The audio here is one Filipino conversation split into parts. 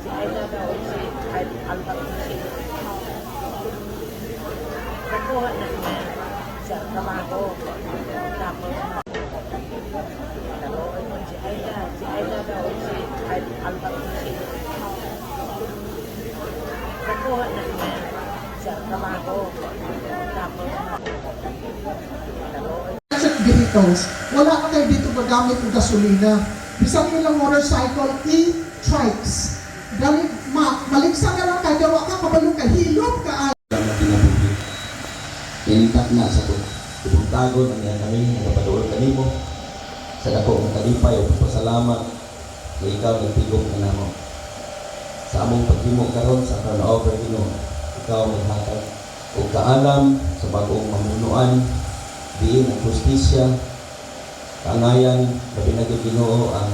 Si Aida daw, si Albat si nakuha na niya sa trabaho. Tapos, nakuha mo si Aida daw, si Albat si nakuha na niya sa trabaho. Tapos, Electric vehicles, wala ka kayo dito magamit ng gasolina. Bisan nilang motorcycle, e-trikes. Dahil maligsa na lang kayo, waka kabalong ka, hilom ka. Nilitak na sa tubong-tagon ang yan kami, nagapadool kanimo. Sa dako ang kalipay o pasalamat na ikaw nagtigong ka namo. Sa among paghimo karon sa turnover Ginoo, ikaw maghatag o kaalam sa bagong mamunuan, diin ang justisya, kaangayan, labi na Ginoo ang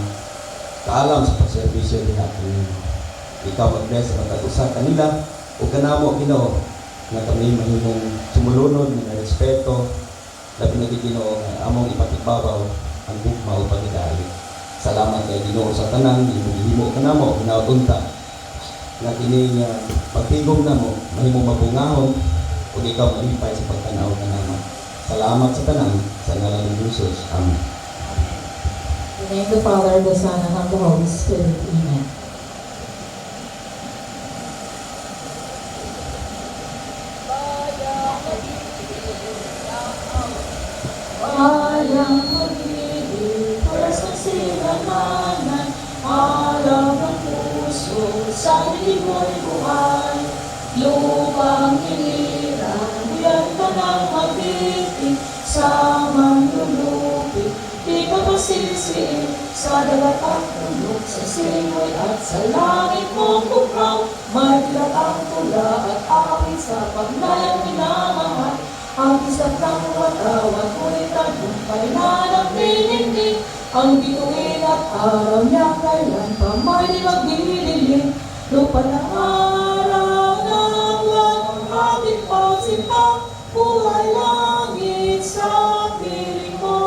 kaalam sa pagserbisyo diha kanimo. Ikaw mag-bless sa matag-usa kanila o kanamo Ginoo na kami mahimong sumulunod ng respeto, labi na Ginoo nga among ipatibabaw ang bukma o pagidali. Salamat kay Ginoo sa tanan, himo kanamo hinautunta nga kini pagtigom namo mahimong mabungahon ug ikaw malipay sa pagtanaw kanamo. Salamat sa tanan sa ngalan ni Jesus. Amen. In the name of the Father, the Son, and of the Holy Spirit. Amen. Bayang magiging para sa sirananan, alam ng puso sa limo'y buhay. Lupang iliran, buyan ka ng mabitin, sa manlulupit, di ka pasisiin, sa dagat ang tulog, sa simoy at sa langit mong bukaw, may dilat ang tula at awit sa paglayang minamahal. Ang isang ng watawan ko'y tagumpay na nagdilindig, ang bituin at araw niya kailan pa may magdidilim. Lupa ng araw ng ang ating pagsipak, buhay langit sa piling mo.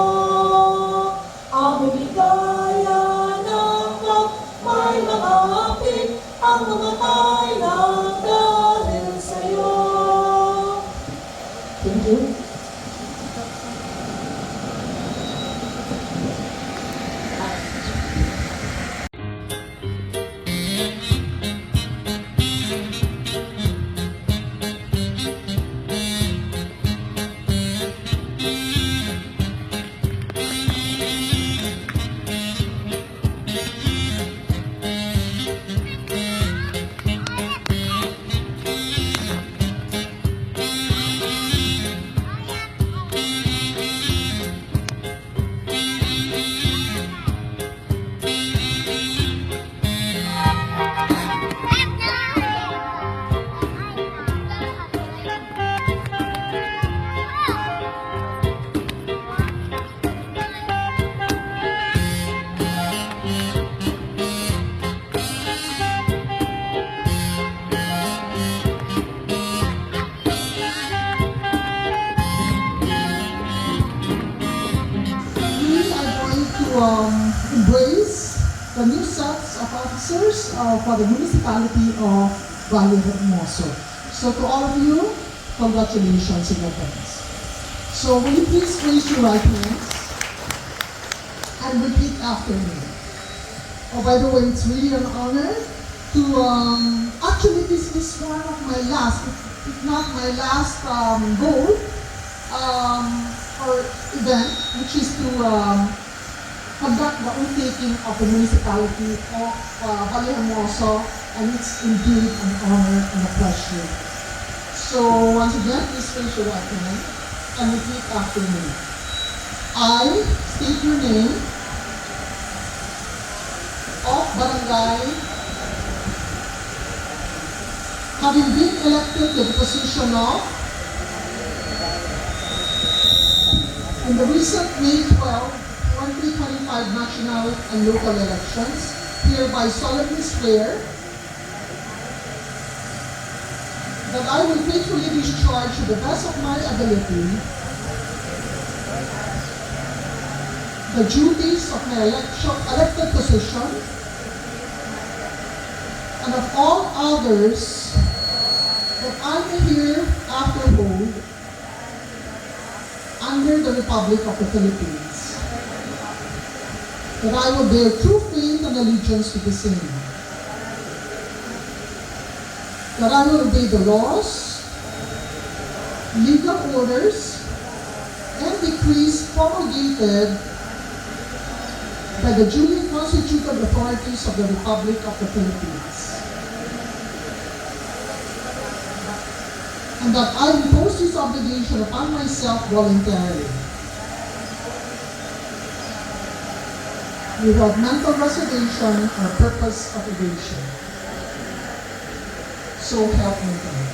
Ang bigaya ng pag may mga apit, ang mamatay ng dahil sa'yo. Thank you. Embrace the new sets of officers for the municipality of Valle Hermoso. So to all of you, congratulations in advance. So will you please raise your right hands and repeat after me. Oh, by the way, it's really an honor to, actually this is one of my last, if not my last goal or event, which is to conduct the undertaking of the municipality of Valle Hermoso, and it's indeed an honor and a pleasure. So once again, please raise your right hand and repeat after me. I state your name of barangay, having been elected to the position of in the recent May 12, 2025 national and local elections, hereby solemnly swear that I will faithfully discharge to the best of my ability the duties of my elected position and of all others that I may hereafter hold under the Republic of the Philippines, that I will bear true faith and allegiance to the same, that I will obey the laws, legal orders, and decrees promulgated by the duly constituted authorities of the Republic of the Philippines, and that I impose this obligation upon myself voluntarily, without mental reservation or purpose of evasion. So help me God.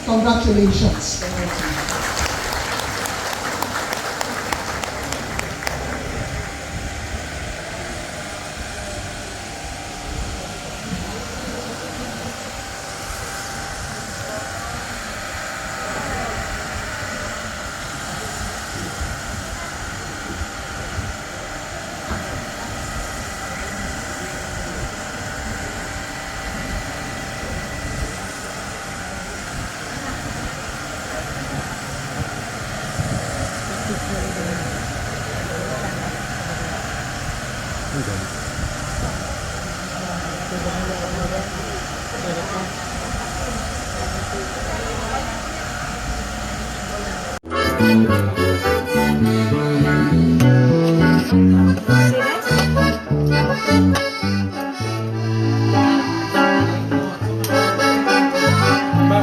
Congratulations. By the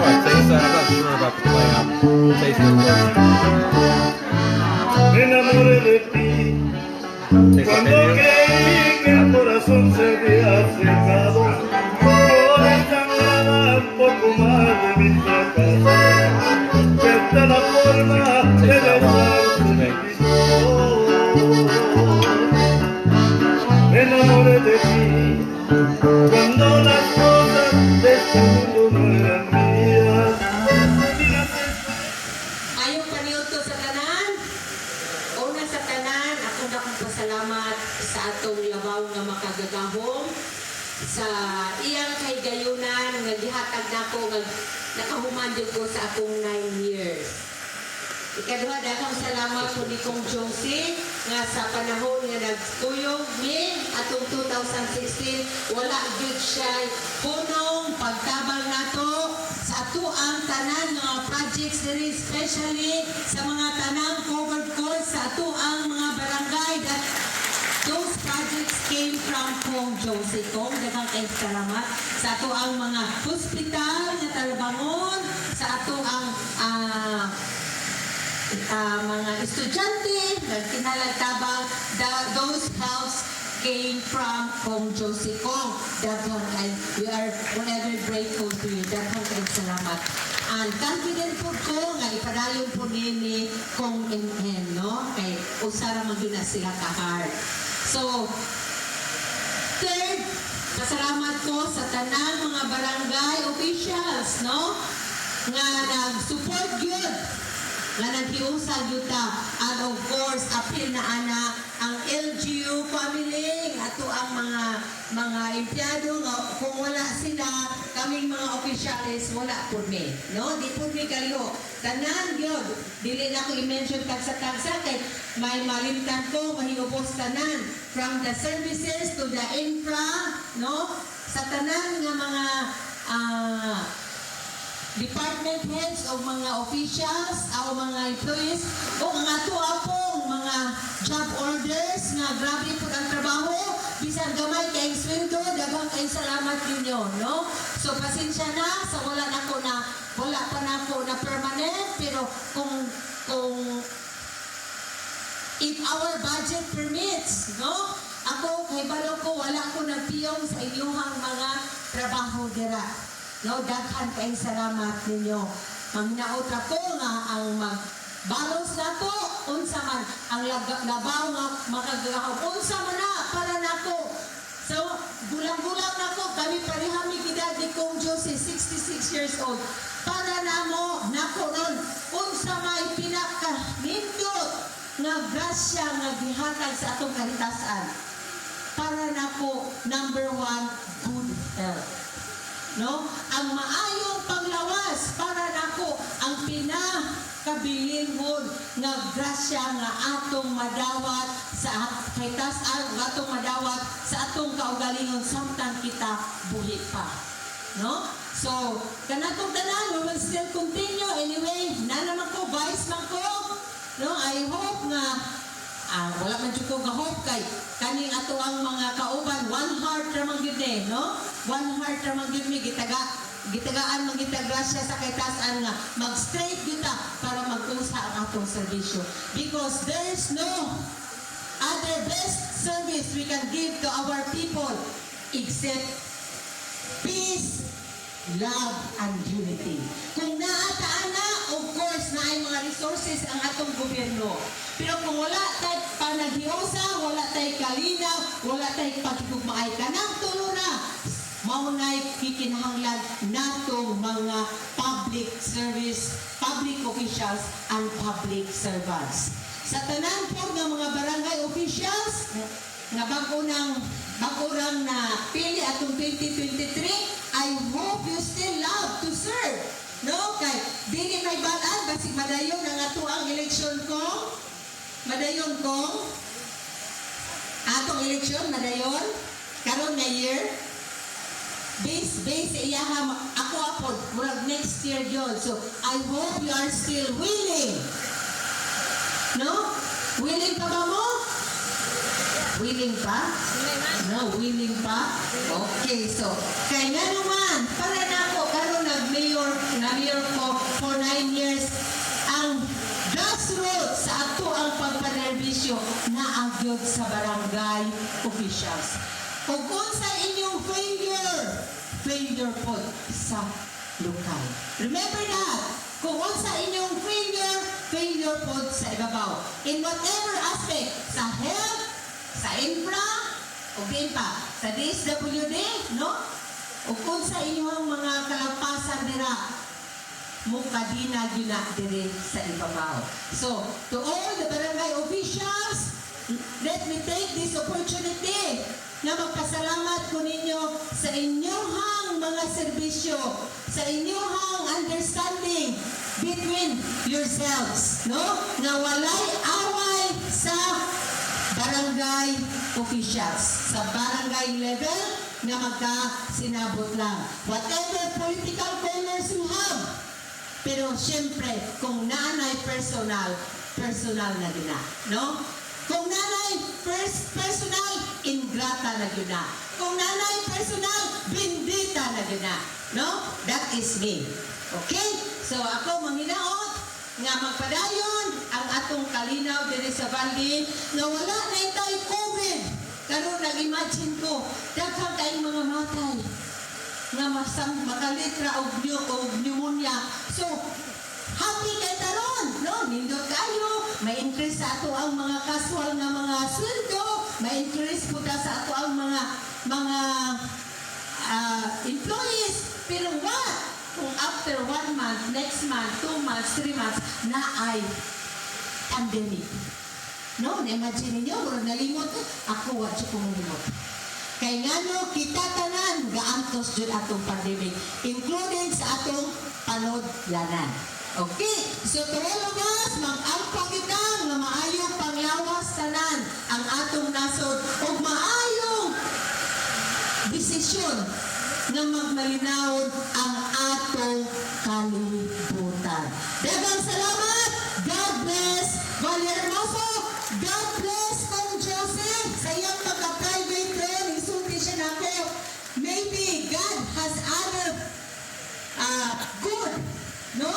way, Chase, I'm not sure about the plan. Chase, Me enamoré de ti Chase, cuando creí que el corazón se había secado por ensangrada un poco más de mi fracaso. Esta es la forma de besarte mi Me enamoré de ti cuando las cosas de este mundo no eran mías. Ayaw paniudto sa tanan. Una sa tanan, ako na kong pasalamat sa atong labaw nga makagagahom sa iyang kay gayunan nga gihatag nako nga nakahuman jud ko sa akong 9 years. Ikaduha, daghang salamat po ni Kong Josie nga sa panahon nga nagtuyog ni atong 2016 wala gyud siya punong pagtabang nato sa ato ang tanan nga projects diri, especially sa mga tanang covered course sa ato ang mga barangay that those projects came from Kong Josie. Kong daghang kay salamat sa ato ang mga hospital nga talabangon sa ato ang mga estudyante nagkinalagtabang those helps came from Kong Josie. Kong, daghang kay we are forever grateful to you. Daghang kay salamat. And confident po ko nga ipadayon po ni Kong NN, no? Kay usara man na sila ka-hard. So, third, pasalamat ko sa tanang mga barangay officials, no? Nga nag-support yun nga naghiusag yuta, and of course appeal na ana ang LGU family ato ang mga empleyado nga kung wala sila kaming mga officials wala po mi, no? Di po mi kayo tanan gyud dili na ko i-mention tagsa-tagsa kay may malimtan ko mahigupos tanan from the services to the infra, no? Sa tanan nga mga department heads o mga officials o mga employees o mga tuwa pong mga job orders nga grabe po ang trabaho bisan gamay kay sweldo daghang kay salamat ninyo, no? So pasensya na sa wala pa na ako na permanent pero kung if our budget permits, no? Ako kay balo ko wala ko nagpiyong sa inyong mga trabaho dira. No, daghan kay salamat ninyo. Manginaot ako nga ang magbalos nato unsa man ang labaw nga makagahom unsa man na para nako. So gulang-gulang nako kami parehami gidad ni Kong Josie 66 years old. Para namo nako ron unsa may pinaka-nindot nga grasya nga gihatag sa atong kahitasan. Para nako number 1 good health. no? Ang maayong panglawas para nako ang pinakabilinhon nga grasya nga atong madawat sa kay tas-an atong madawat sa atong kaugalingon samtang kita buhi pa, no? So kanatong tanan we will still continue anyway. Naman ko vice man ko, no? I hope nga wala man jud ko ga-hope kay kaning ato ang mga kauban one heart ra man gyud no? One heart ra man gyud mi gitagaan man kita grasya sa kay tas-an nga mag-straight gyud ta para mag-usa ang atong serbisyo because there's no other best service we can give to our people except peace, love, and unity. Kung naataan na, of course, na ay mga resources ang atong gobyerno. Pero kung wala tayo panaghiusa, wala tayo kalinaw, wala tayo pagkikugmaay ka ng tulo na, maunay kikinahanglan natong mga public service, public officials, and public servants. Sa tanan po ng mga barangay officials, nga bago rang na pili atong 2023, I hope you still love to serve. No? Kay dili may balaan basig madayon ang ato ang eleksyon ko. Madayon ko. Atong eleksyon madayon karon nga year. Base iyaha ako apod murag next year yon. So I hope you are still willing. No? Willing pa ba mo? Willing pa? No, willing pa? Okay, so, kaya nga naman, para na ako, karon nag-mayor ko for 9 years, ang grassroots sa ato ang pagpanerbisyo na agyod sa barangay officials. Kung sa inyong failure po sa lokal. Remember that, kung sa inyong failure po sa ibabaw. In whatever aspect, sa health, sa infra, o pa, sa DSWD, no? O kung sa inyong mga kalampasan nila, mukadina gina dire sa ibabaw. So, to all the barangay officials, let me take this opportunity na magpasalamat ko ninyo sa inyong mga serbisyo, sa inyong understanding between yourselves, no? Na walay away sa barangay officials. Sa barangay level na magkasinabot lang. Whatever political colors you have. Pero syempre, kung nanay personal na din na. No? Kung nanay personal, ingrata na din na. Kung nanay personal, bindita na din na. No? That is me. Okay? So ako manghinaot nga magpadayon ang atong kalinaw diri sa Valley nga wala na tayo COVID. Karon nag-imagine ko, daghang kayong mga matay nga makalitra og pneumonia. So, happy kay taron, no? Nindot kayo, may increase sa ato ang mga casual nga mga sweldo, may increase po sa ato ang mga employees. Pero what? Kung after 1 month, next month, 2 months, 3 months, na ay pandemic. No? Na-imagine ninyo, murag nalimot, ako wala siya kumulimot. Kaya nga no, kita tanan, gaantos dyan atong pandemic, including sa atong panodlanan. Okay? So to all of us, mag-ampag kita nga maayong panglawas tanan ang atong nasod o maayong desisyon na magmalinawon ang atong kalibutan. Daghang salamat! God bless Valle Hermoso! God bless Kong Joseph! Sa iyang pagka-private room, isulti siya na ako. Maybe God has other good, no?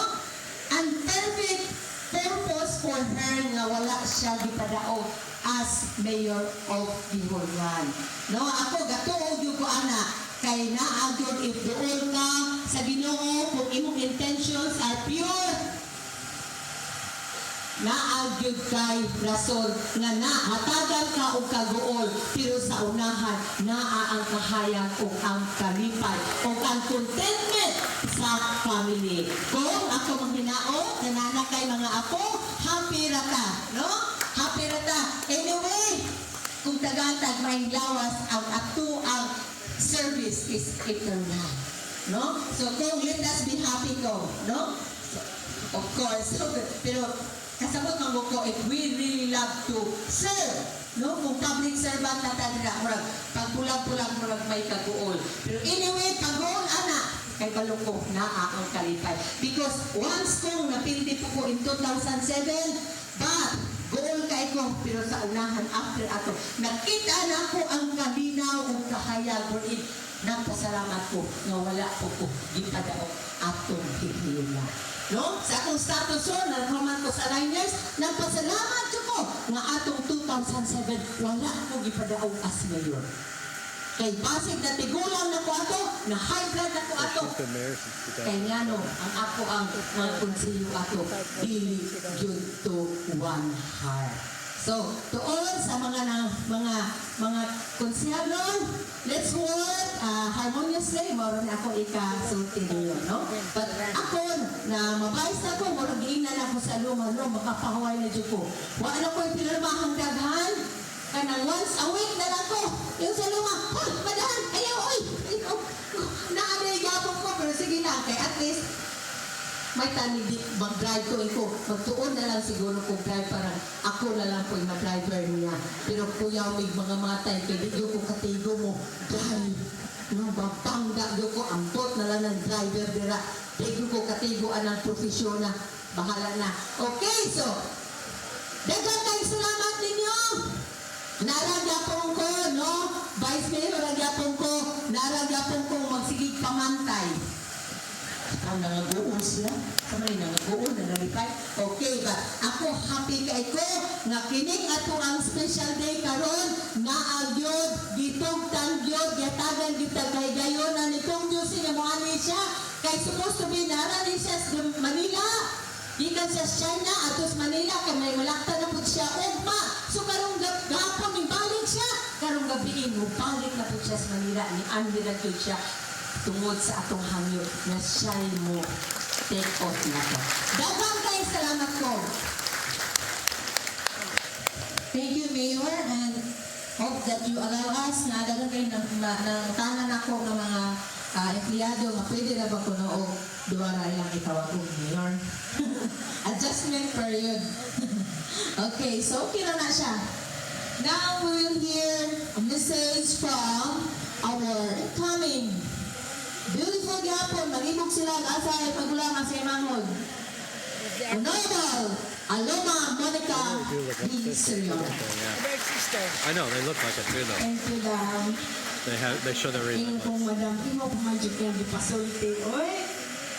And perfect purpose for her nga wala siya gipadao as mayor of Bihorwan. No, ako gatuog yung ko ana kay naagod if doon ka sa Ginoo kung imong intentions are pure, naagod kay rason nga hatagan ka og kaguol pero sa unahan naa ang kahayag o ang kalipay o ang contentment sa family. Kung ako manghinaot nanana kay mga apo, happy rata, no? Happy rata. Anyway, kung tagatag may lawas ang ato ang service is eternal. no? So Kong, let us be happy, Kong, no? So, of course, pero kasabot man ko if we really love to serve, no? Kung public servant na tayo na, murag, pag pulag-pulag, murag may kaguol. Pero anyway, kaguol, ana, kay balong na ang kalipay. Because once kong napildi po ko in 2007, but goal kay ko, pero sa unahan after ato, nakita na ko ang kalinaw o kahayag or nagpasalamat ko nga wala po ko gipadaog atong hihila. No? Sa akong status on, nagkaman ko sa liners, nagpasalamat ko nga atong 2007 wala ko gipadaog as mayor. Kay basig na tigulang na ko ato, na high blood na ko ato. She's been mayor since 2000. Kay nga no, ang ako ang mga konsilyo ato, dili yun to one heart. So, to all sa mga konsihalon, let's work harmoniously. Moro na ako ika-sulti niyo, no? But ako, na mabayos na ko, moro giingnan ako sa luma, no? Makapahuay na dyan ko. Wala ko yung pinarmahang daghan, kanang once a week na lang ko. Yung sa luma, hoy, madahan, ayaw, oy! Naaday gabong ko, pero sige na, kay at least, may tani di mag-drive ko iko. Magtuon na lang siguro kung drive para ako na lang po yung mag-driver niya. Pero kuya may mga matay kay di ko katigo mo drive. No, babangga ko ambot na lang ng driver dira. Di ko katigo anang profesyon na bahala na. Okay, so daghang kayong salamat ninyo. Naragyapon ko, no? Vice Mayor, naragyapon ko. Naragyapon ko magsigig pamantay. Ang nangaguol sila. Samay nangaguol, nangalipay. Okay ba? Ako happy kay ko nga kining ato ang special day karon nga agyod gitugtang gyud yatagan kita kay gayonan nitong Diyos nga moani siya kay supposed to be nara ni siya sa Manila. Gikan sa China atos Manila kay may malakta na pud siya ugma. So karong gapon ni balik siya. Karong gabi mo balik na pud siya sa Manila ni andi na gyud siya tungod sa atong hangyo na siya mo take off na to. Daghang kay salamat ko. Thank you, Mayor, and hope that you allow us na daghang kay ng tanan ako ng mga empleyado nga pwede na ba ko noong duwara ilang itawag kong Mayor. Adjustment period. Okay, so okay na siya. Now we will hear a message from our incoming beautiful gapon, magibog sila asay pagulama sa imanghod. Honorable Aloma Monica D. Serion. I know, they look like it too though. Thank you, Dam. They show their reason. Ngayon kong madam, imo pumadyo kong dipasulti. Oy,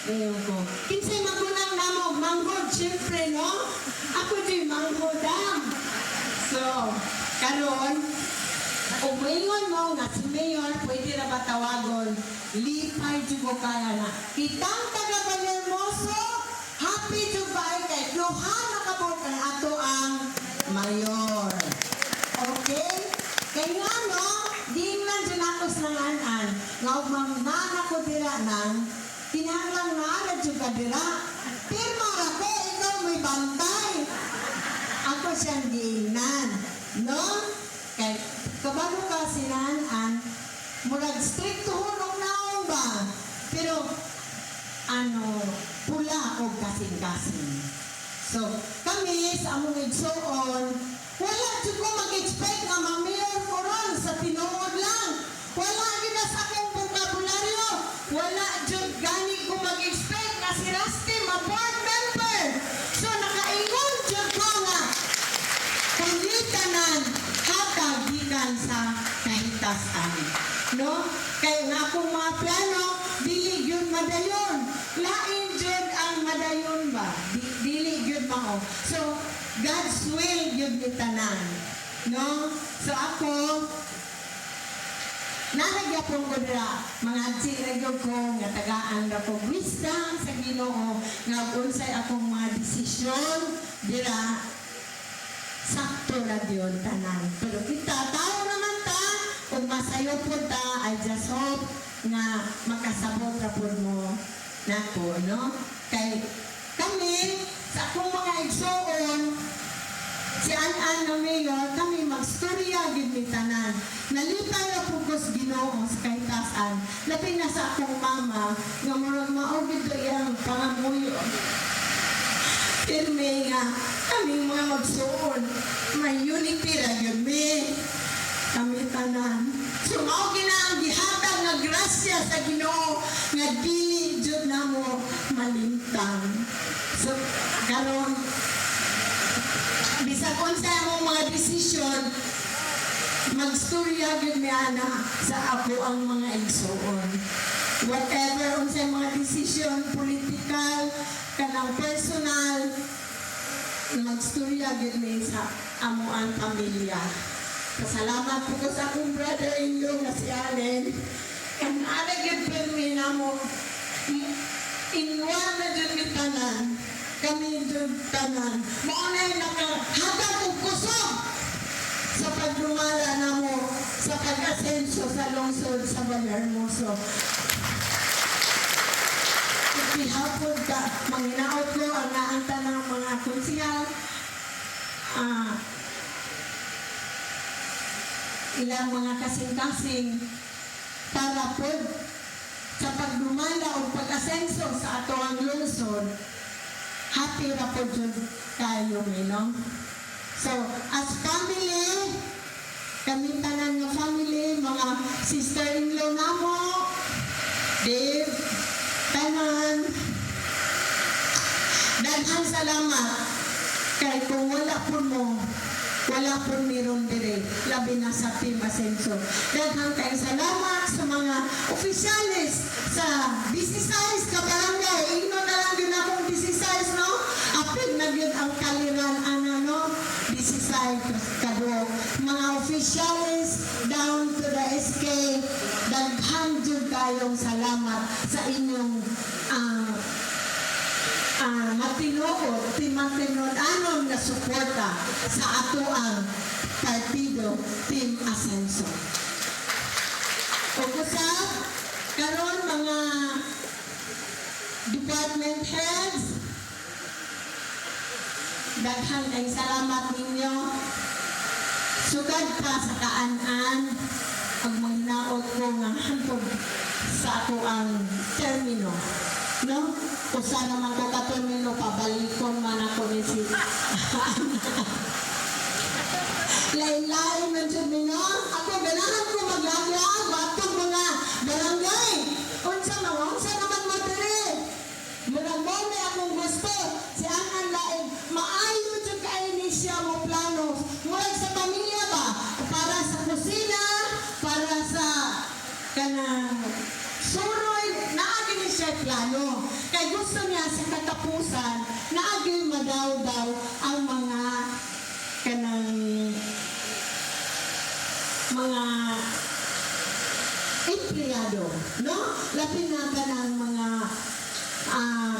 ngayon ko. Kinsay magulang namo, manghod, syempre, no? Ako di manghod, Dam. So, karon, kung mayon mo nga si Mayor, pwede na ba tawagon, lipay di ko kaya na. Kitang taga-Palermoso, happy to buy kay Luhan nakabot ang ato ang Mayor. Okay? Kaya nga no, di man dyan ako sanganan, nga umamnan ako dira ng, kinahanglang nga na dyan ka dira. Pero ako, ikaw may bantay. Ako siyang diinan. No? Kaya, kabalo ka sinaan, murag stricto hunong naong ba? Pero, pula o kasing-kasing. So, kami sa among igsoon, wala dyan ko mag-expect na ma-mayor ko ron sa tinuod lang. Wala yun na sa akong vocabulary. Wala dyan gani ko mag-expect na si Rusty ma-board member. So, nakaingon dyan ko nga, kulitanan, hatagikan sa kahitasan. No? Kaya nga akong mga plano, dili yun madayon. Lain yun ang madayon ba? Dili yun mao. So, God's will yun ni tanan. No? So ako, nalagyan ko dira, mga adsiragyo ko, nga tagaan na ko wisdom sa Ginoo, nga unsay akong mga desisyon, dira, sakto na yun tanan. Pero kita, tao naman ta, kung masayo po ta, I just hope na makasabot na po mo na po, no? Kay kami, sa akong mga igsoon, si An na mayor, kami magstorya gid mi tanan. Nalipay ra pugos Ginoo sa kahitasan. Labi na sa akong mama nga murag mao gid iyang pangamuyo. Pirme nga kaming mga magsuon, may unity ra gyud mi. Kami tanan. So mao gina ang gihatag nga grasya sa Ginoo nga dili jud namo malintang. So karon bisag unsa among mga desisyon, magstorya gyud mi ana sa ako ang mga igsuon. Whatever unsa mga desisyon political kanang personal, magstorya gyud mi sa amo ang pamilya. Pasalamat po ko sa akong brother-in-law na si Allen. Ang aragid pirmi na mo, inwan na dyan mi tanan, kami dyan tanan. Maunay nakahatag og kusog sa pagdumala na mo, sa pag-asenso sa lungsod sa Vallehermoso. Ipihapod ka, manginaot ko ang naanta ng mga konsihal, ilang mga kasing-kasing para po sa pagdumala o pag-asenso sa ato ang lungsod, happy ra po dyan kayo, no? So, as family, kami tanan nga family, mga sister-in-law namo, Dave, tanan, daghang salamat kay kung wala po mo, wala po meron dire, labi na sa Team Asenso. Daghang kayong salamat sa mga opisyalis sa 16 ka barangay. Igno na lang din akong 16, no? Apil na yun ang kaliran, no? 16 kadwo. Mga opisyalis down to the SK, daghang jud kayong salamat sa inyong matinuod anon na suporta sa ato ang partido Team Asenso. O kusap, karon mga department heads, daghang ay salamat ninyo. Sugad pa sa kaanan pag magnaot ko nga hantod sa ako ang termino. No? Usa naman ko katermino, pabalikon man ako ni si lain-lain man dyan mi, no? Ako ganahan ko maglaglag, batong mga barangay. Unsa naman mo dire? Murag mo may akong gusto. Si Anan lain, maayo dyan kayo ni siya mo plano. Murag sa pamilya ba? Para sa kusina, para sa kanang suroy, naagi ni siya plano. Kaya gusto niya sa katapusan, naagi madaw-daw ang mga kanang mga empleyado, no? Lapin na ka ng mga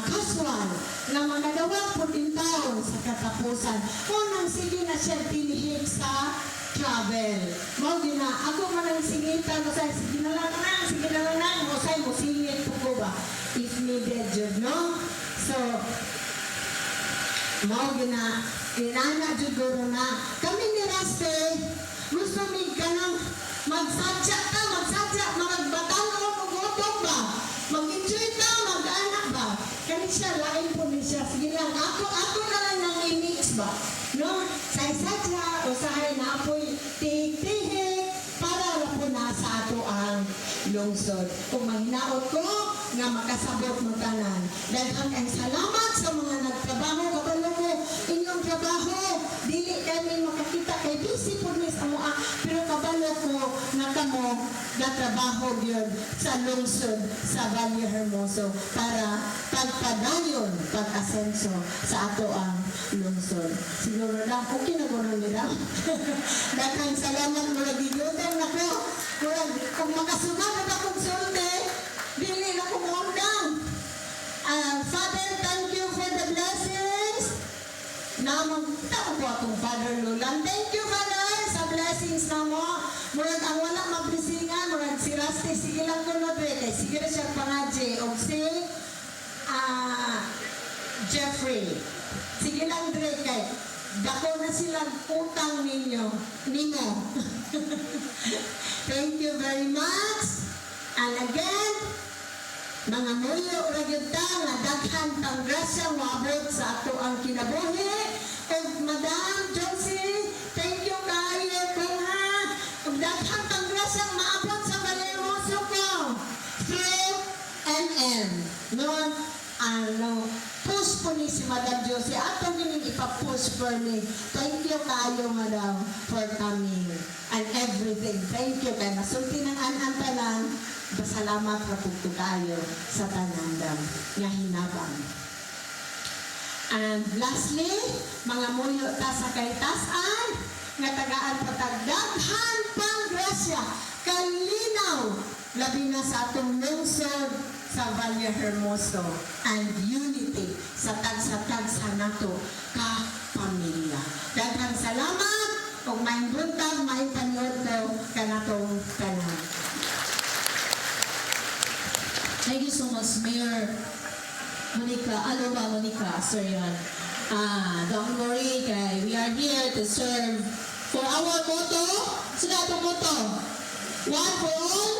casual na mga dawa po din taon sa katapusan. Unang sige na siya tinihik sa travel. Mo gina, ako man ang singitan mo sa sige na lang, mo say mo singit po ko ba if needed jud, no? So mo gina, inana jud guro na kami ni Raste gusto mi kanang magsadya, magbatalo o magotog ba, mag-enjoy ta, mag-anak ba, kani siya lain po ni siya, sige lang ako na lang nang i-mix ba, no? Say sadya o sahay na apoy tihik para po na sa ato ang lungsod. Kung mahinaot ko nga makasabot mo tanan, daghang ang salamat sa mga nagtrabaho kabalo ko inyong trabaho, dili kami makakita kay busy po ni sa mga, pero kabalo ko nga kamo natrabaho yun sa lungsod sa Vallehermoso para pagpadayon, pag-asenso sa ato ang lungsod. Siguro lang, okay na gano'n nila. Daghang salamat mo na gigutang na ko. Kung makasugat na akong sulti, dili na kumundang. Father, thank you for the blessings. Namang tao ko atong Father Lulan. Thank you, Father, sa blessings na mo. Murag ang wala mablisingan, murag si Rusty, sige lang ko na kay sige na siya pangadje. O si Jeffrey. Sige lang, Dre, kay dako na silang utang nimo. Thank you very much. And again, mga muyo ra gyud ta nga daghan pang grasya moabot sa ato ang kinabuhi. And Madam Josie, thank you kayo kung ha. Ug daghan pang grasya maabot sa Vallehermoso ko through NN. Noon, push po ni si Madam Josie. Ato gining ipa-push for me. Thank you kayo, Madam, for coming and everything. Thank you kay masulti ng anang tanan. Pasalamat ra pud kayo sa tanandam nga hinabang. And lastly, mga muyo ta sa kaitasan nga tagaan patagdaghan pang grasya kalinaw labi na sa atong lungsod sa Vallehermoso and unity sa tagsa-tagsa nato ka pamilya. Daghang salamat ug maayong buntag, maayong panood ko kanatong tanan. Thank you so much, Mayor Monica. Aloha, Monica. Sir yan. Don't worry, kay we are here to serve for our motto. Sino itong motto? One for all?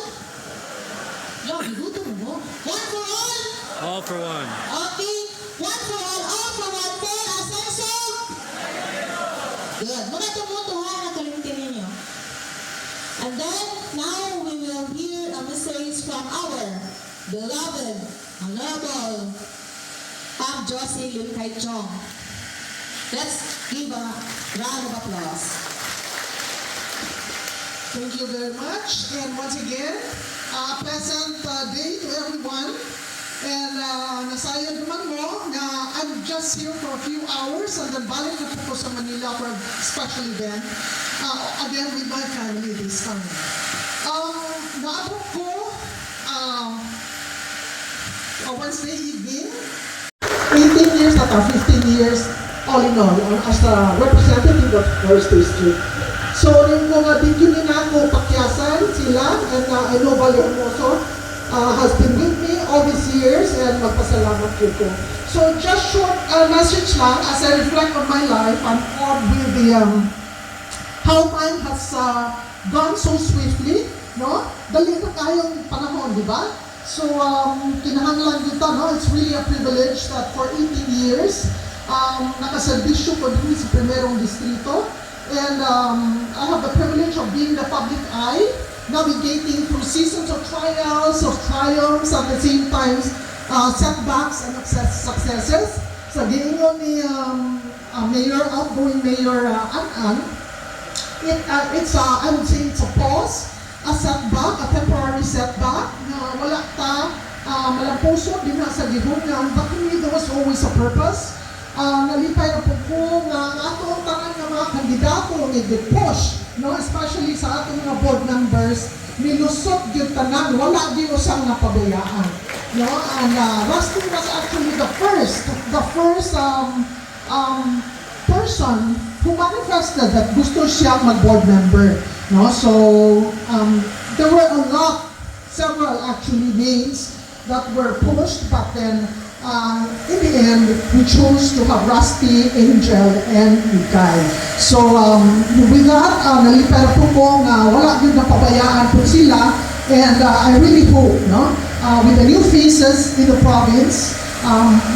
Yo, biguto mo. One for all? All for one. Okay. One for all for Ascenso? Good. Mga itong motto ha, nakalimutin ninyo. And then, now we will hear a message from our beloved, honorable, Pam Josie Lim Kai Chong. Let's give a round of applause. Thank you very much. And once again, pleasant day to everyone. And nasayod naman mo na I'm just here for a few hours and then balik na po sa Manila for a special event. Again with my family this time. Naabot ko Wednesday evening, 18 years at 15 years all in all as a representative of First District. So, yung mga bigyan na ako, pakyasan sila, and I know Vallehermoso has been with me all these years, and magpasalamat ko. So, just short message lang, as I reflect on my life, I'm awed with the, how time has gone so swiftly, no? Dali na kayong panahon, di ba? So, kinahanglan dito, no? It's really a privilege that for 18 years, nakaservisyo ko din sa primerong distrito. And I have the privilege of being the public eye, navigating through seasons of trials, of triumphs, at the same time, setbacks and successes. Sa giingon ni outgoing Mayor An-An, I would say it's a pause, a setback, a temporary setback, na wala ta malampuso din na sa gihungan, but to me there was always a purpose. Nalipay na po ko nga ato ang tangan ng mga kandidato nag-push, no? Especially sa ating mga board members, nilusot yung tanan, wala din usang napabayaan. No? And Rusty was actually the first person who manifested that gusto siyang mag-board member. No? So, there were several actually names that were pushed, but then in the end, we chose to have Rusty, Angel, and Mikay. So, with that, nalipay po ko nga wala din napabayaan po sila, and I really hope, no, with the new faces in the province,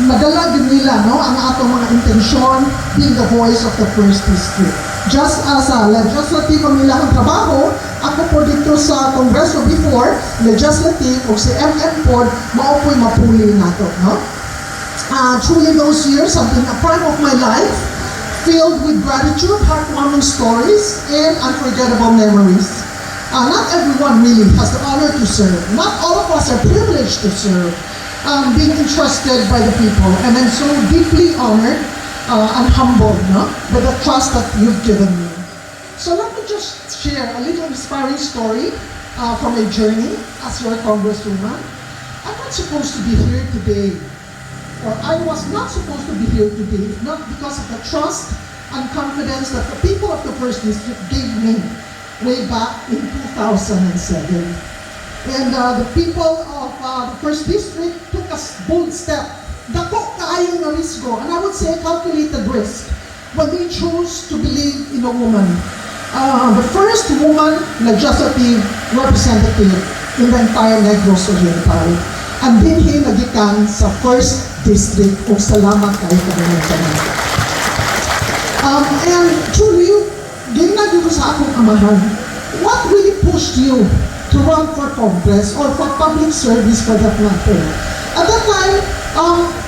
madala din nila, no, ang atong mga intensyon, being the voice of the First District. Just as a legislative ang nilang trabaho, ako po dito sa Kongreso before, legislative, o si MM po, maupoy mapuli nato, no? Truly those years have been a prime of my life, filled with gratitude, heartwarming stories, and unforgettable memories. Not everyone really has the honor to serve. Not all of us are privileged to serve, being entrusted by the people. And I'm so deeply honored and humbled, no, by the trust that you've given me. So let me just share a little inspiring story from a journey as your Congresswoman. I'm not supposed to be here today, or I was not supposed to be here today, not because of the trust and confidence that the people of the First District gave me way back in 2007. And the people of the First District took a bold step. Dako kaayong na risgo, and I would say calculated risk, when they chose to believe in a woman. The first woman legislative representative in the entire Negros Oriental. And dinhi nagikan sa 1st District o salamat kayo kanina. And truly, ginagin ko sa akong amahan, what really pushed you to run for Congress or for public service for that matter? At that time,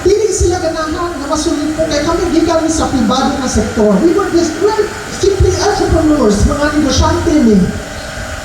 dili sila ganahan na masulit po kay kami gikan sa pribado na sektor. We were simply entrepreneurs, mga negosyante ni.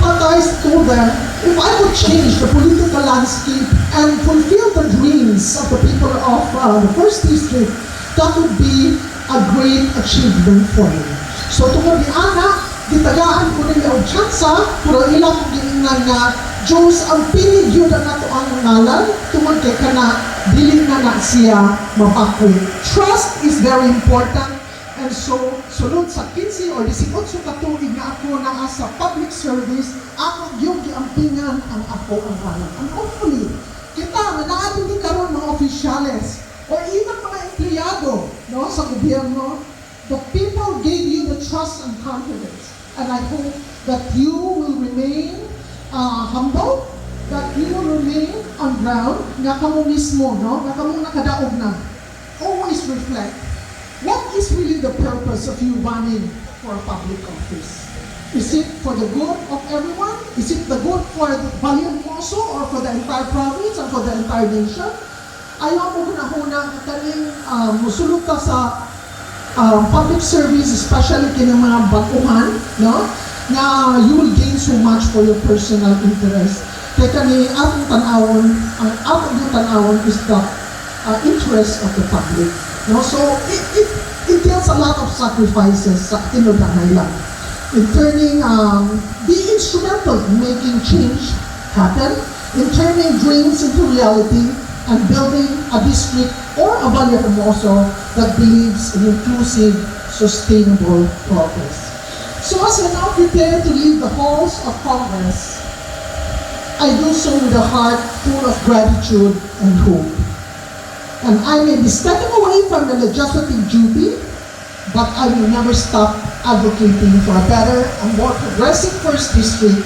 But I told them, if I could change the political landscape and fulfill the dreams of the people of the 1st District, that would be a great achievement for me. So tungod ni Ana, gitagaan ko nila ang tsansa, pero ilang giingnan nga, Diyos ang pinig yun na nato ang ngalan, tungod kay kana, dili na siya mapakwit. Trust is very important. And so, sulod sa 15 or 18 katuig na ako na sa public service, ako yung giampingan ang ako ang alam. And hopefully, kita na naatin din karon mga opisyales or even mga empleyado no, sa gobyerno, the people gave you the trust and confidence. And I hope that you will remain humble, that you will remain on ground, nga kamo mismo, no? Nga kamo nakadaog na. Always reflect. What is really the purpose of you running for a public office? Is it for the good of everyone? Is it the good for Balian also or for the entire province and for the entire nation? Ayaw mo hunahuna kaning musulog ka sa public service, especially kini mga baguhan, no? Na you will gain so much for your personal interest. Kaya kani atong tanawon, ang atong tanawon is the interest of the public. No? So, it entails a lot of sacrifices sa tinudanay lang. In turning, be instrumental in making change happen, in turning dreams into reality, and building a district or a Valle Hermoso that believes in inclusive, sustainable progress. So as I now prepare to leave the halls of Congress, I do so with a heart full of gratitude and hope. And I may be stepping away from the legislative duty, but I will never stop advocating for a better and more progressive 1st District,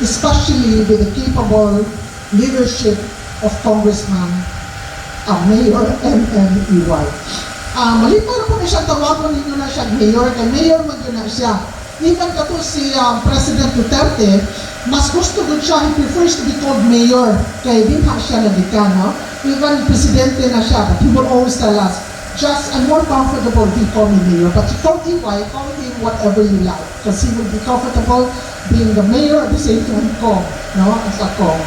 especially with the capable leadership of Congressman Mayor M.M.E.Y. Malipay na po na siya, tawagan ninyo na siya Mayor, kay Mayor man yun na siya. Even kato si President Duterte, mas gusto ko siya, he prefers to be called Mayor, kay din ha siya nalikan, no? Even Presidente na siya, but he will always tell us, just, I'm more comfortable if you call me Mayor, but you call him whatever you like, because he will be comfortable being the Mayor at the same time Kong, no? As a Kong.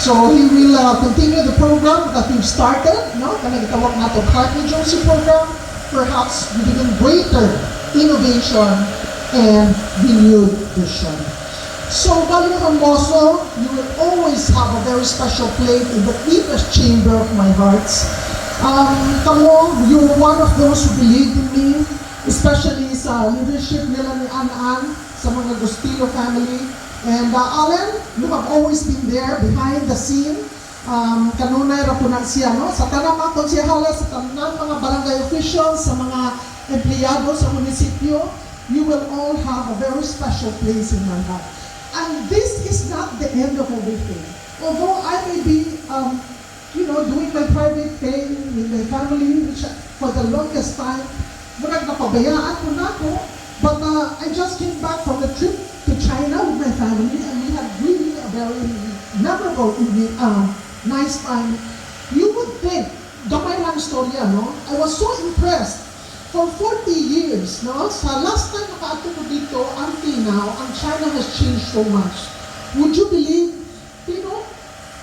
So he will continue the program that we've started, no? Kanang itawag nato Heart and Josie program, perhaps with even greater innovation and renewed vision. So, Valle Hermoso, you will always have a very special place in the deepest chamber of my hearts. Kamo, you're one of those who believed in me, especially sa leadership nila ni Ann, sa mga Gustillo family. And Allen, you have always been there behind the scene. Kanunay ra po na siya, no? Sa tanang mga konsehala, sa tanang mga barangay officials, sa mga empleyado sa munisipyo, you will all have a very special place in my heart. And this is not the end of everything. Although I may be, doing my private thing with my family, which for the longest time, murag napabayaan ko na ako, but I just came back from the trip to China with my family, and we had really a very memorable evening, nice time. You would think, gamay lang storya, no? I was so impressed. For 40 years, no? Sa last time nakaato ko dito, until now, ang China has changed so much. Would you believe,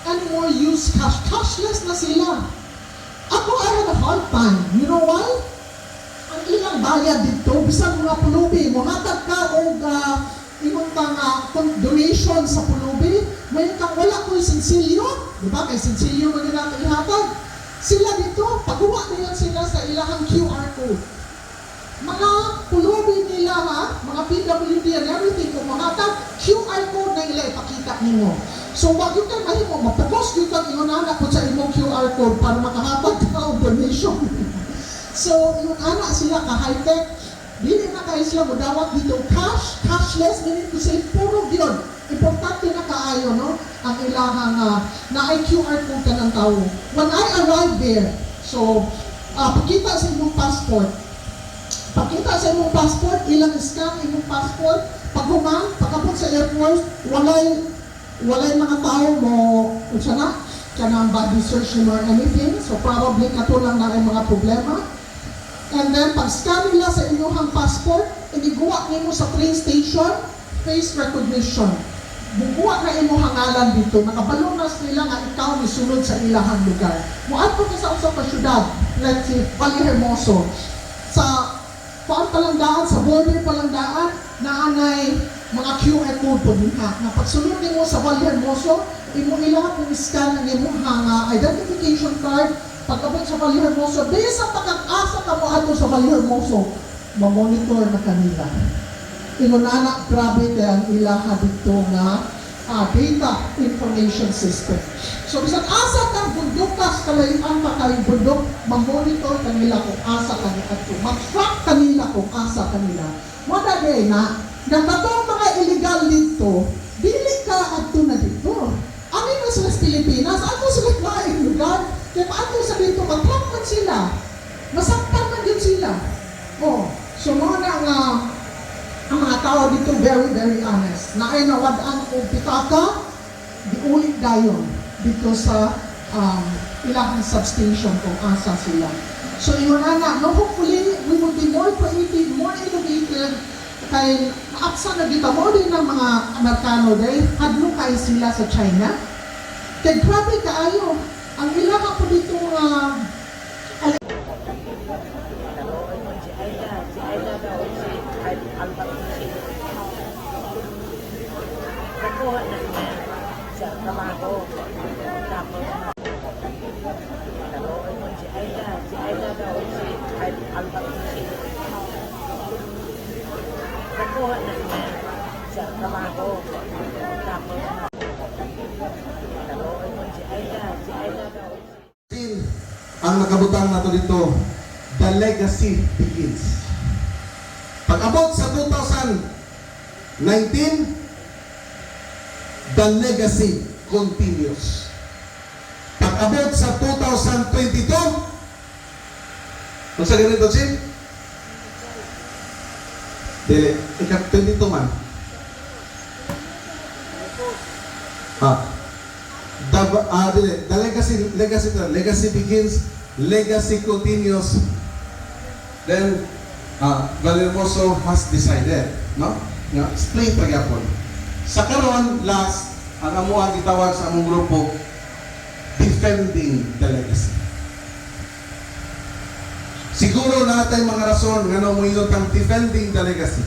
anymore use cash? Cashless na sila. Ako, I had a hard time. You know why? Ang ilang bayad dito, bisan mga pulubi, muhatag ka o imong donation sa pulubi, may kang wala ko yung sinsilyo, di ba? Kay sinsilyo mo nila ito ihatag. Sila dito, pagawa na sila sa ilahang QR code. Mga pulubi nila mga PWD and everything, kung mahatag, QR code na nila ipakita nimo. So, wag yung kayo mahimo, mapagos yung kang ingon anak po sa imong QR code para makahatag ka o donation. So, yung anak sila ka-high-tech, kayo sila mo dawat dito cashless, meaning to say, puro yun. Importante na kaayo, no? Ang ilahang na ay QR code ka ng tao. When I arrived there, so, pakita sa imong passport. Pakita sa imong passport, ilang scan imong passport. Pag human, pagkapot sa airport, walay mga tao mo, unsa na, kanang body search or anything. So probably katulang na ay mga problema. And then, pag scan nila sa inyong passport, iniguwa nimo sa train station, face recognition. Bubuwa na imo hangalan dito, nakabalo na nila nga ikaw ni sunod sa ilahang lugar. Muadto ka sa usa ka syudad, let's say, Vallehermoso. Sa palandaan, sa border palandaan, naanay mga QR code po din ha. Na pagsunod nimo sa Vallehermoso, imo ilang kung scan ang imong identification card, pagkabot sa Vallehermoso, di sa pagkakasa ka mo ato sa Vallehermoso, mamonitor na kanila. Inunana, grabe kaya ang ilaha dito nga data information system. So, bisan asa kang bundok ka, kalayan pa kayong bundok, mamonitor kanila kung asa kanila ato. Mag-track kanila kung asa kanila. Madagay na katong mga illegal dito, dili ka ato na dito. Ano na sila sa Pilipinas? Ato sila klaing lugar? Kaya ato sa dito, mag-track man sila. Masaktan man din sila. Oh, so mga nga, ang mga tao dito very, very honest. Na ay nawadaan o pitaka, di ulit dayon dito sa ilang substation kung asa sila. So yun na, no, hopefully, we will be more creative, more innovative, kay naaksa na dito mo din ng mga Amerikano dahil hadlo kayo sila sa China. Kaya grabe kaayo, ang ilang po dito Nakuha na niya sa trabaho. Tapos, nakuha mo si Aida daw si Al-Bakshi. Nakuha na niya sa trabaho. Tapos, nakuha mo si Aida daw ang nakabutang nato dito, the legacy begins. Pag-abot sa 2019, the legacy continues. Pag-abot sa 2022, kung sa ganito, Jim? Dili, ikat 22 man. The legacy begins, legacy continues. Then, Vallehermoso has decided, no? Nga, explain pagyapon. Sa karon, last, ang amuang gitawag sa among grupo, defending the legacy. Siguro natin mga rason nga nung mo kang defending the legacy.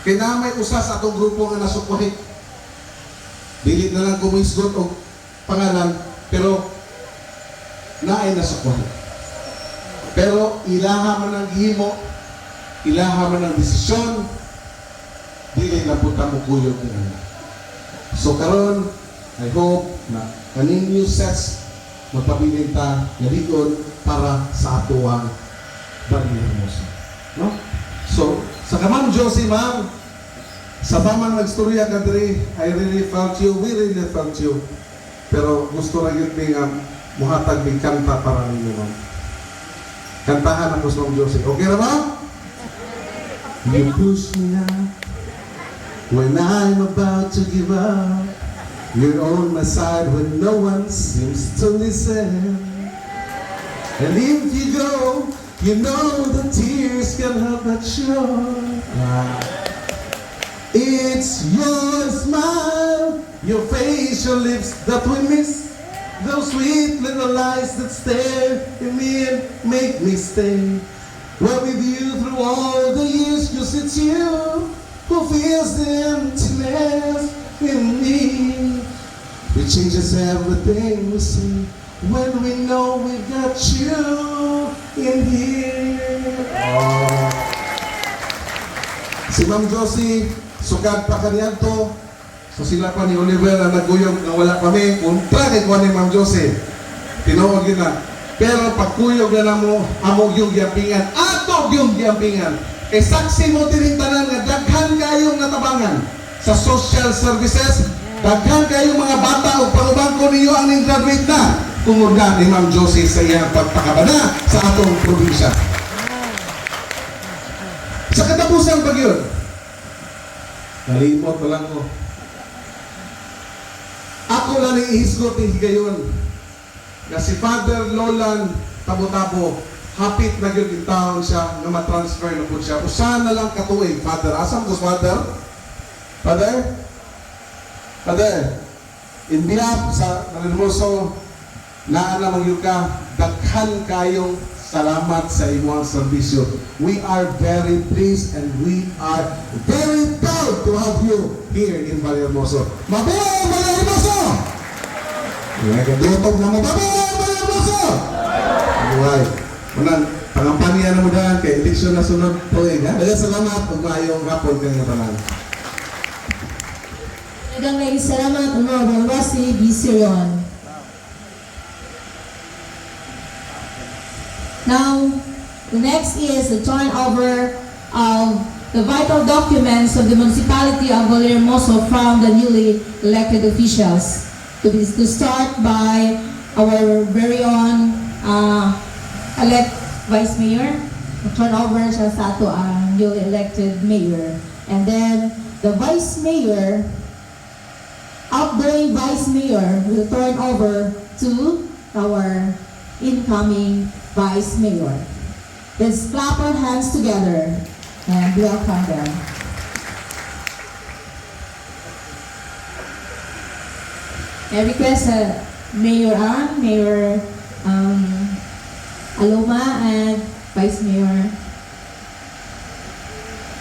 Kaya na may usa sa atong grupo nga nasukuhit. Dili na lang kumisgot o pangalan, pero naay nasukuhit. Pero ilaha man ang gihimo, ilaha man ang desisyon, dili na puta mo kuyog nila. So karon, I hope na kaning new sets magpabilin ta ngayon para sa atuang Vallehermoso. No? So, sa kamang Josie, ma'am, sa tamang nagstorya ka diri, I really felt you, we really felt you. Pero gusto na yun nga muhatag ng kanta para ninyo, ma'am. Kantahan ako sa Ma'am Josie. Okay na ba? You push me out when I'm about to give up. You're on my side when no one seems to listen. And if you go, you know the tears can help but show. It's your smile, your face, your lips that we miss. Those sweet little lies that stare at me and make me stay. We're with you through all the years, 'cause it's you who feels the emptiness in me. It changes everything we see when we know we got you in here. Si Ma'am Josie, sugad pa kanyan to. So sila pa ni Oliver na naguyog na wala kami. Unta ni ko ni Ma'am Josie. Tinuod yun na. Pero pagkuyog na mo, amog yung giyampingan. Atog yung giyampingan. Kay saksi mo tining tanan nga daghan kayong natabangan sa social services, daghan kayong mga bata o pangubangko ninyo ang ning graduate na tungod na ni Ma'am Josie sa iyang pagpakabana sa atong probinsya. Sa katapusan pag yun, nalimot na lang ko. Ako lang ni ihisgot ni higayon na si Father Lolan Tabo-Tabo, hapit na yun in town siya na matransfer na po siya. Usahan na lang katuig, Father. Asam ko, Father? Father? Father, in behalf sa Nalilmoso, naana magyud ka, daghan kayong salamat sa inyong serbisyo. We are very pleased and we are very proud to have you here in Vallehermoso. Mabuhay Vallehermoso! Nagdutog na mabuhay Vallehermoso! Mabuhay. Manan, pangampanya na mo dyan kay eleksyon na sunod tuig. Daghang salamat ug maayong hapon kayong tanan. Daghang salamat, Honorable Rosie B. Sirion. Now, the next is the turnover of the vital documents of the municipality of Vallehermoso from the newly elected officials. To start by our very own elect Vice Mayor. Turnover siya sa ato ang newly elected Mayor. And then, the Vice Mayor, outgoing Vice Mayor will turn over to our incoming Vice Mayor. Let's clap our hands together and welcome them. I request Mayor Ann, Mayor Aloma, and Vice Mayor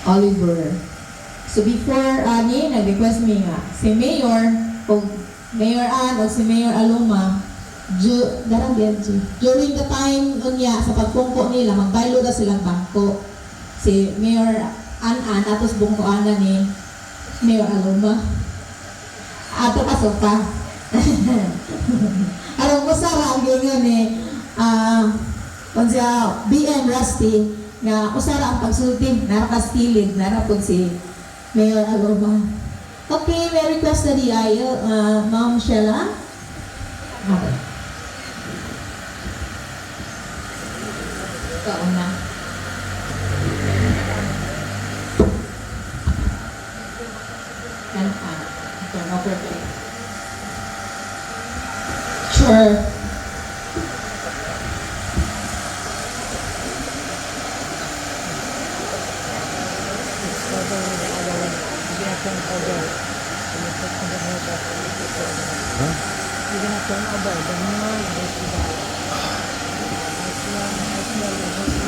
Oliver. So before ani, nag-request mi nga si Mayor o Mayor Ann o si Mayor Aloma during the time niya sa pagpungko nila, magbaylo na silang bangko. Si Mayor Ann tapos bungkoan na ni Mayor Aloma. Ato pasok pa. Alam ko sa ragyo nga ni kung siya BM Rusty nga usara ang pagsulti, narakastilid, narapod si Mayor Aloma. Okay, may request na di ayo, Ma'am Sheila. Okay. Ikaw na. Turn over please. Sure.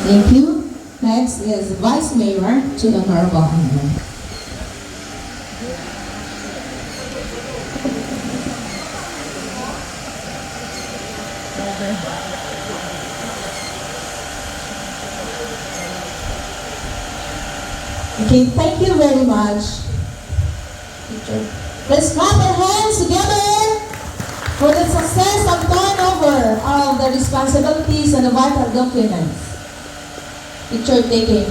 Thank you. Next is Vice Mayor to the Honorable Mayor. Okay, thank you very much. Let's clap our hands together for the success of turnover of the responsibilities and the vital documents. Picture taking.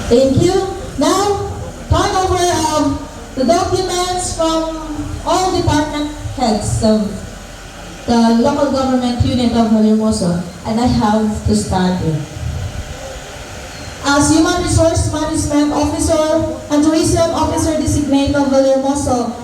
Thank you. Now, turn over the documents from all department heads of the local government unit of Vallehermoso, and I have to start here. As Human Resource Management Officer and Tourism Officer Designate of Vallehermoso,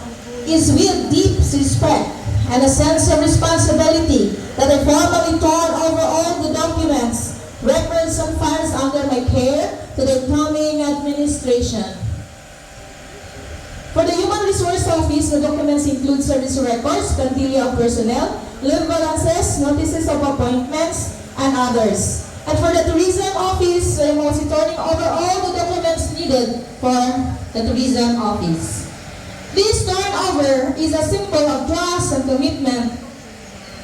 is with deep respect and a sense of responsibility that I formally turn over all the documents, records, and files under my care to the incoming administration. For the Human Resource Office, the documents include service records, plantilla of personnel, leave balances, notices of appointments, and others. And for the Tourism Office, I am also turning over all the documents needed for the Tourism Office. This turnover is a symbol of trust and commitment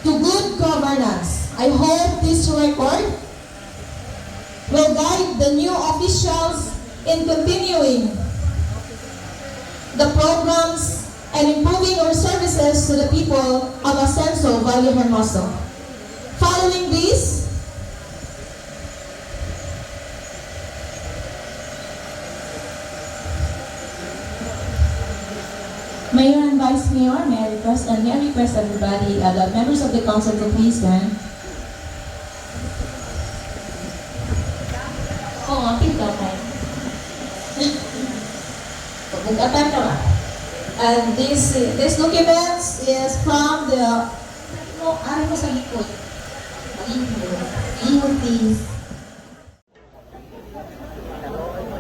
to good governance. I hope this record will guide the new officials in continuing the programs and improving our services to the people of Ascenso Valle Hermoso. Following this, Mayor and Vice Mayor, may I request everybody, the members of the council to please stand. Oo, tingnan ka. Bugatan ka ba? And this documents is from the, ano mo sa likod? Imo, please.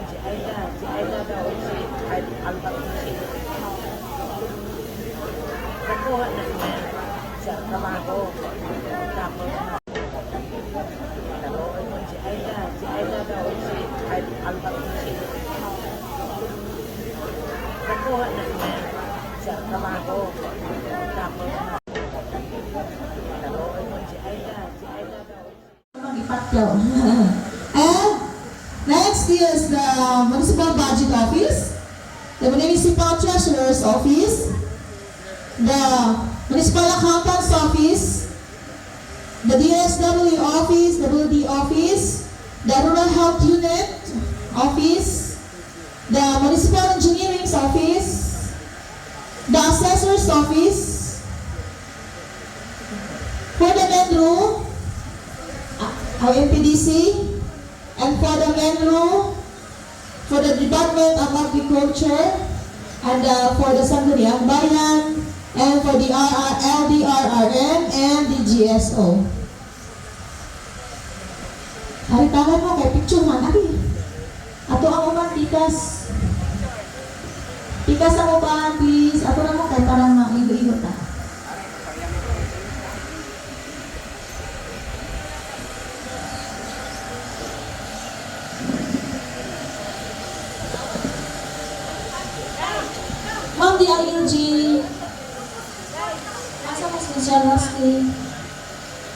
Si Aida daw si Albert. Nakuha na niya sa trabaho. Tapos, si Aida daw si Albert. Nakuha na niya sa trabaho. Tapos, si Aida daw. Magipatlaw. And next is the Municipal Budget Office, the Municipal Treasurer's Office, the Municipal Accountant's Office, the DSW Office, the WD Office, the Rural Health Unit Office, the Municipal Engineering's Office, the Assessor's Office, for the Menro, our MPDC, and for the Menro, for the Department of Agriculture, and for the Sangguniang Bayan, and for the LDRRM and the GSO. Haritagan mo kay picture man, abi. Ato ang uban, tikas. Tikas ang uban, please. Ato na mo kay parang maigo-igo ta. Ma'am, di ILG. Asa mas Michelle Rusty?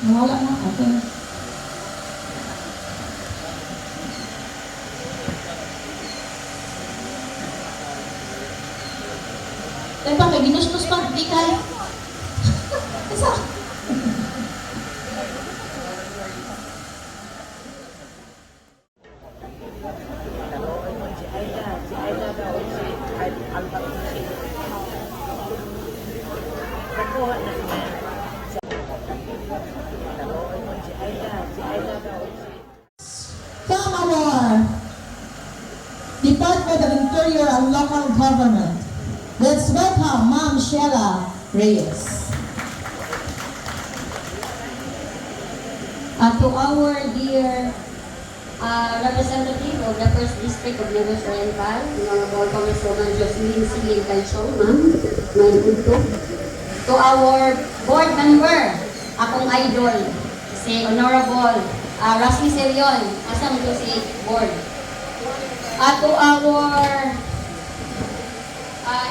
Nawala na, okay. Tepa, kay ginustos pa, di kay. Asa? Si Aida daw si Albert. Nakuha na niya sa si Aida daw si From our Department of Interior and Local Government, let's welcome Ma'am Sheila Reyes. To our dear representative of the First District of Negros Oriental, Honorable Congresswoman Jocelyn Siling Calcio, ma'am, may punto. To our board member, akong idol, si Honorable Rasmi Serion, asam to si board. At to our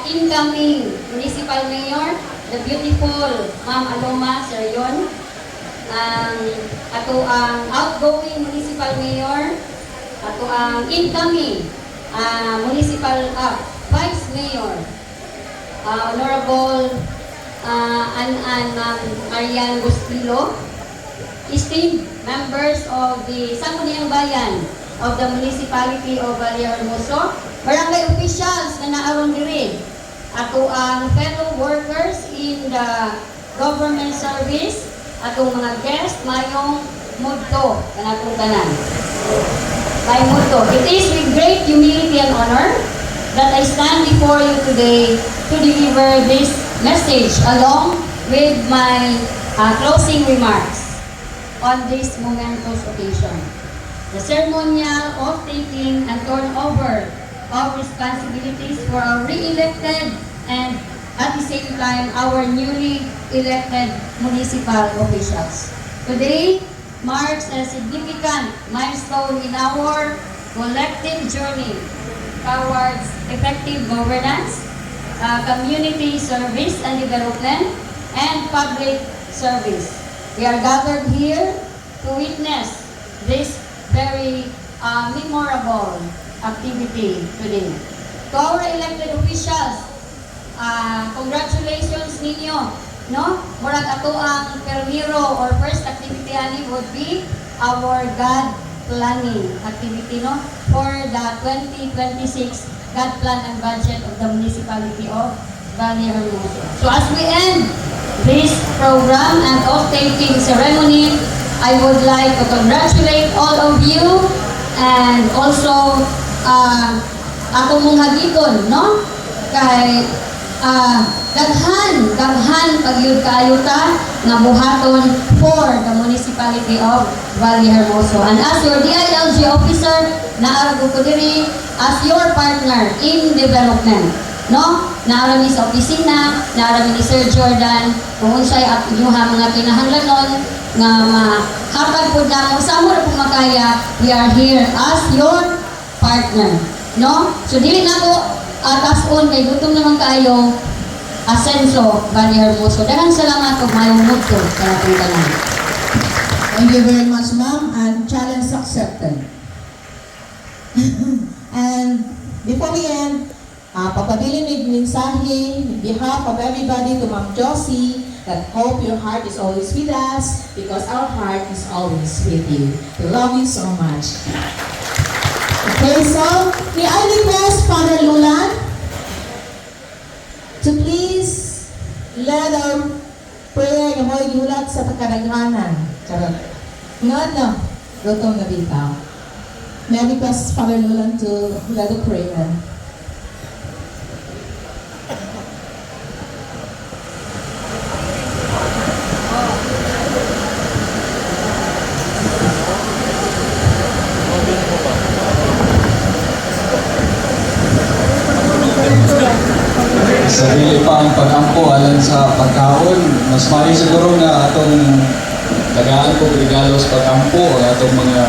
incoming municipal mayor, the beautiful Ma'am Aloma Serion, ato ang outgoing municipal mayor, ato ang incoming municipal vice mayor, Honorable Marian Bustillo, esteemed members of the Sangguniang Bayan of the Municipality of Valle Hermoso, barangay officials na naaron diri, ato ang fellow workers in the government service, atong mga guest, mayong mudto kanatong tanan. May mudto. It is with great humility and honor that I stand before you today to deliver this message along with my closing remarks on this momentous occasion. The ceremonial oath-taking and turnover of responsibilities for our re-elected and at the same time our newly elected municipal officials. Today marks a significant milestone in our collective journey towards effective governance, community service and development, and public service. We are gathered here to witness this very memorable activity today. To our elected officials, congratulations ninyo, no? Murag ato ang permiro or first activity ani would be our God planning activity, no? For the 2026 God plan and budget of the municipality of Valle Hermoso. So as we end this program and oath-taking ceremony, I would like to congratulate all of you and also ako mong hagiton, no? Kay daghan pagyud kaayo ta nga buhaton for the municipality of Valle Hermoso. And as your DILG officer, naarago ko diri as your partner in development, no? Naarami sa opisina, naarami ni Sir Jordan, kung unsay at inyuha mga kinahanglanon nga mahatag pud namo sa amo ra pud makaya, we are here as your partner, no? So dili nako atason kay gutom naman kaayo. Asenso, Valle Hermoso. Daghang salamat ug mayong mudto sa atong tanan. Thank you very much, ma'am, and challenge accepted. And before we end, papabilin ng mensahe in behalf of everybody to Ma'am Josie that hope your heart is always with us because our heart is always with you. We love you so much. Okay, so may I request Father Lulan to please lead our prayer nga mo'y gulat sa takaraghanan. Charot. Nga no, gutom na bitaw. May I request Father Lulan to lead the prayer. Sa dili pa ang pag-ampo alang sa pagkaon, mas mali siguro na atong tagaan ko regalo sa pag-ampo ang atong mga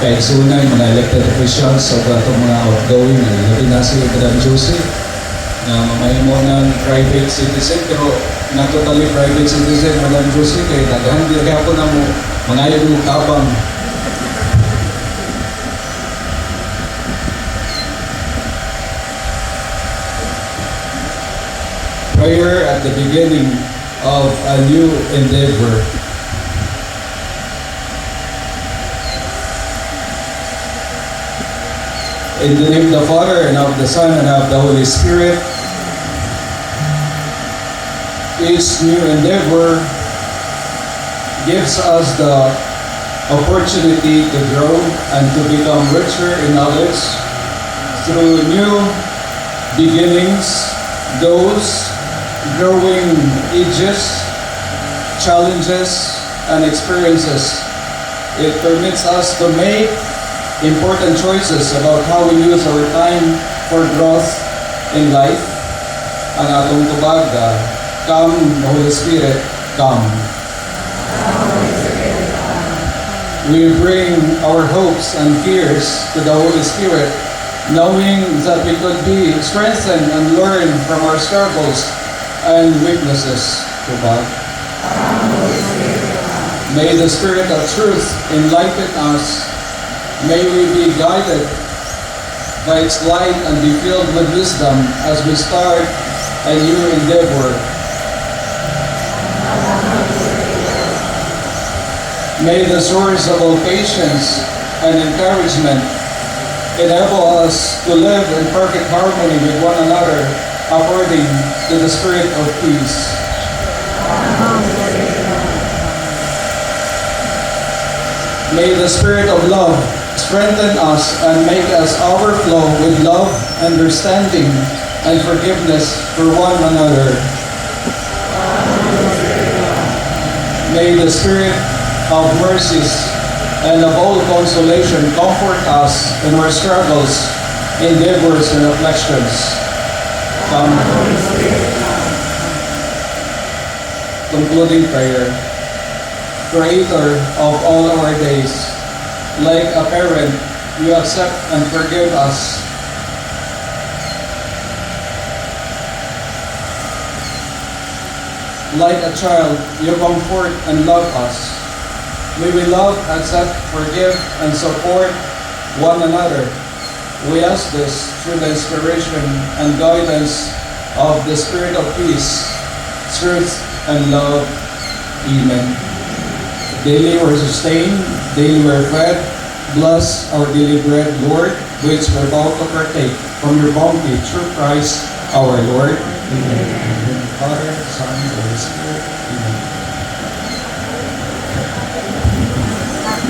kaigsunan, mga elected officials o atong mga outgoing, labi na si Madam Josie na mamahimo ng private citizen, pero na totally private citizen Madam Josie kay daghan di gyapon na mo mga yung tabang. Prayer at the beginning of a new endeavor. In the name of the Father, and of the Son, and of the Holy Spirit, each new endeavor gives us the opportunity to grow and to become richer in knowledge through new beginnings, goals, growing ages, challenges, and experiences. It permits us to make important choices about how we use our time for growth in life. Ang atong tubag, come, Holy Spirit, come. We bring our hopes and fears to the Holy Spirit, knowing that we could be strengthened and learn from our struggles and weaknesses to God. May the Spirit of truth enlighten us. May we be guided by its light and be filled with wisdom as we start a new endeavor. May the source of all patience and encouragement enable us to live in perfect harmony with one another according to the Spirit of peace. May the Spirit of love strengthen us and make us overflow with love, understanding, and forgiveness for one another. May the Spirit of mercies and of all consolation comfort us in our struggles, endeavors, and afflictions. Concluding prayer. Creator of all our days, like a parent, you accept and forgive us. Like a child, you comfort and love us. May we love, accept, forgive, and support one another. We ask this through the inspiration and guidance of the Spirit of peace, truth, and love. Amen. Daily we're sustained, daily we're fed. Bless our daily bread, Lord, which we're about to partake from your bounty through Christ our Lord. Amen. Father, Son, Holy Spirit. Amen.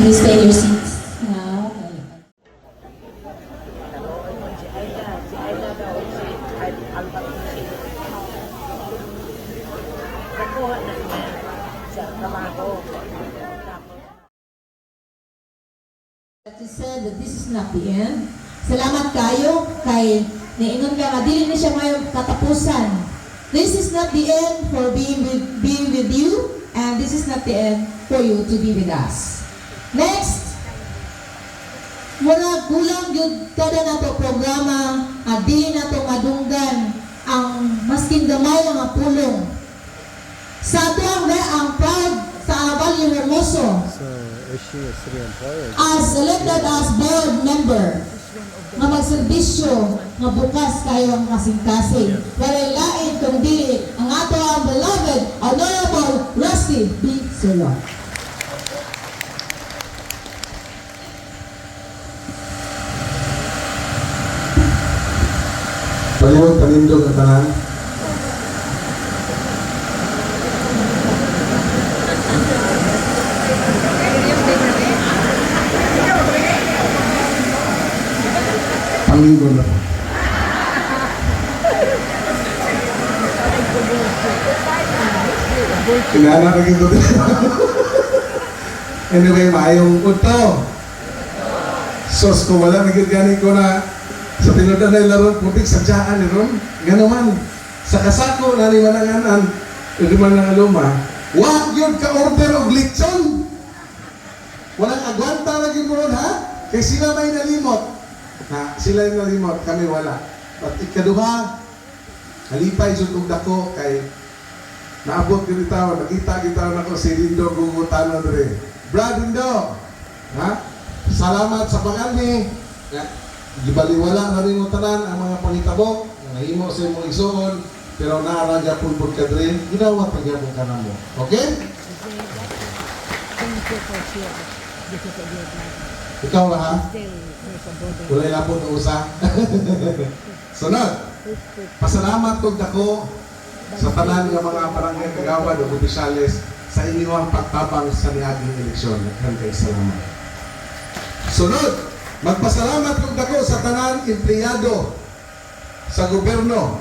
Please take your seats now. Si Aida daw, si Alba. Nakuha na niya sa trabaho. That is said that this is not the end. Salamat kayo kay niingon ka nga dili ni siya may katapusan. This is not the end for being with you, and this is not the end for you to be with us. Next, wala kulang yun kada na to programa at dili na to madunggan ang maskin gamay nga pulong. Sa ato ang proud sa Valle Hermoso. Is she a city employee? As elected as board member, nga magserbisyo, nga bukas kayo ang kasing-kasing. Walay lain kung dili ang ato ang beloved, Honorable Rusty B. Solo. Paliwag panindog ang tanan. Panglingkod na po. Kinana na ginto din. Anyway, maayong punto. Sos ko wala nagigani ko na sa tinudan na laro putik sa diyaan ni Ron. Ganoman. Sa kasako na lima nanganan, lima nang aluma, wag yun ka-order og lechon. Walang agwanta lagi mo ron, ha? Kaya sila may nalimot. Ha? Sila yung nalimot, kami wala. At ikaduha, halipay dyan kong dako kay naabot ko nito, nakita kita na ko si Lindo Gugutano dere. Brad Lindo, ha? Salamat sa pag-ani. Gibaliwala na rin mo tanan ang mga pangitabo, nahimo sa imong isuon, pero naaraga pulpul ka dere, ginawa pagyapon ka na mo. Okay? Ikaw ba ha? Wala lapon na usa. Sunod. Pasalamat kong dako sa tanan ng mga barangay kagawad o opisyales sa inyong pagtabang sa niaging eleksyon. Naghan kay salamat. Sunod. Magpasalamat kong dako sa tanan empleyado sa gobyerno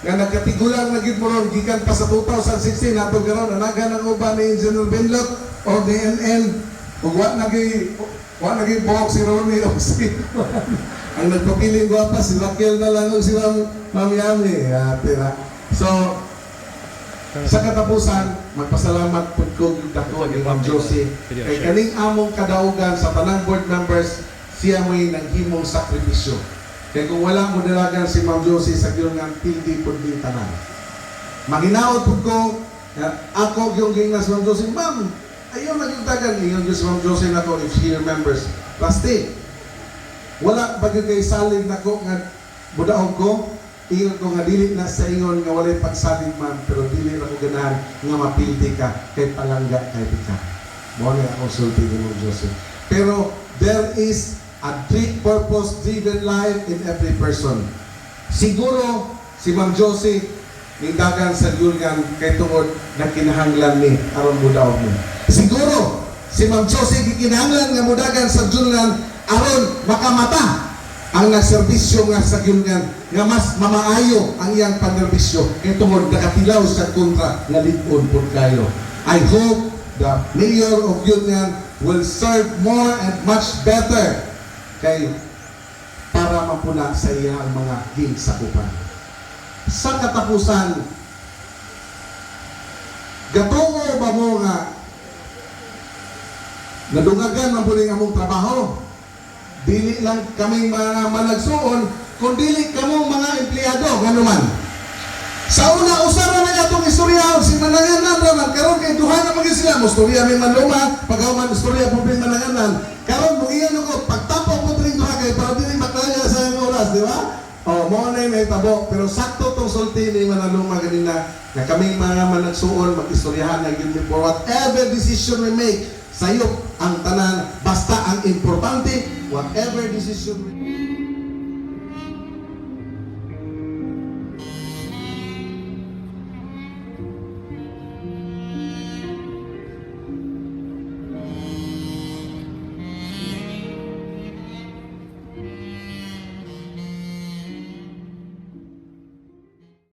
nga nagkatigulang na gid mo ron gikan pa sa 2016 atong karon anagan ang uban ni Engineer Benlot o DNN ug wa nagi buhok si Ronnie o si ang nagpapiling gwapa si Raquel na lang o si Ma'am Yami tira. So sa katapusan magpasalamat pud ko dako ni Ma'am Josie kay kaning among kadaugan sa tanang board members siya mo'y naghimong sakripisyo. Kaya kung wala mo dalagan si Ma'am Josie sa gilong ng pildi po din tanan. Maginaot po ko, ako yung gingas Ma'am Josie, Ma'am, ayaw nagigdagan yung Ma'am Josie na ko if she remembers. Plastic. Wala bagay kay salig na ko nga budaog ko, ingon ko nga dili na sa ingon nga walay pagsalig ma'am, pero dili na ko ganahan nga mapildi ka kay palangga kay ka. Mo na ako sulti ni Ma'am Josie. Pero there is a purpose-driven life in every person. Siguro, si Ma'am Josie, nindagan sa Julian kay tungod na kinahanglan ni aron budaw mo. Siguro, si Ma'am Josie gikinahanglan nga mudagan sa Julian aron makamata ang nagserbisyo nga sa Julian nga mas mamaayo ang iyang panerbisyo kay tungod nakatilaw sa kontra nga lig-on pud kayo. I hope the mayor of Julian will serve more and much better kay para mapuna sa iya ang mga ginsakupan. Sa katapusan, gatungo ba mo nga nadungagan ang buling among trabaho? Dili lang kaming mga managsuon, kung dili kamong mga empleyado, ganuman. Sa una, usara na itong istorya, si Mananganan raman, karon kay duha na maging sila, istorya may manluma, pagkaman istorya po may Mananganan, karon mo iyan ako, pagtapo po rin duha Pero dili batalya sa yung oras, di ba? O, mo na may tabo. Pero sakto tong sulti ni Manaluma ganina na kaming mga managsuon, mag-istoryahan na yun for whatever decision we make, sa'yo ang tanan, basta ang importante, whatever decision we make.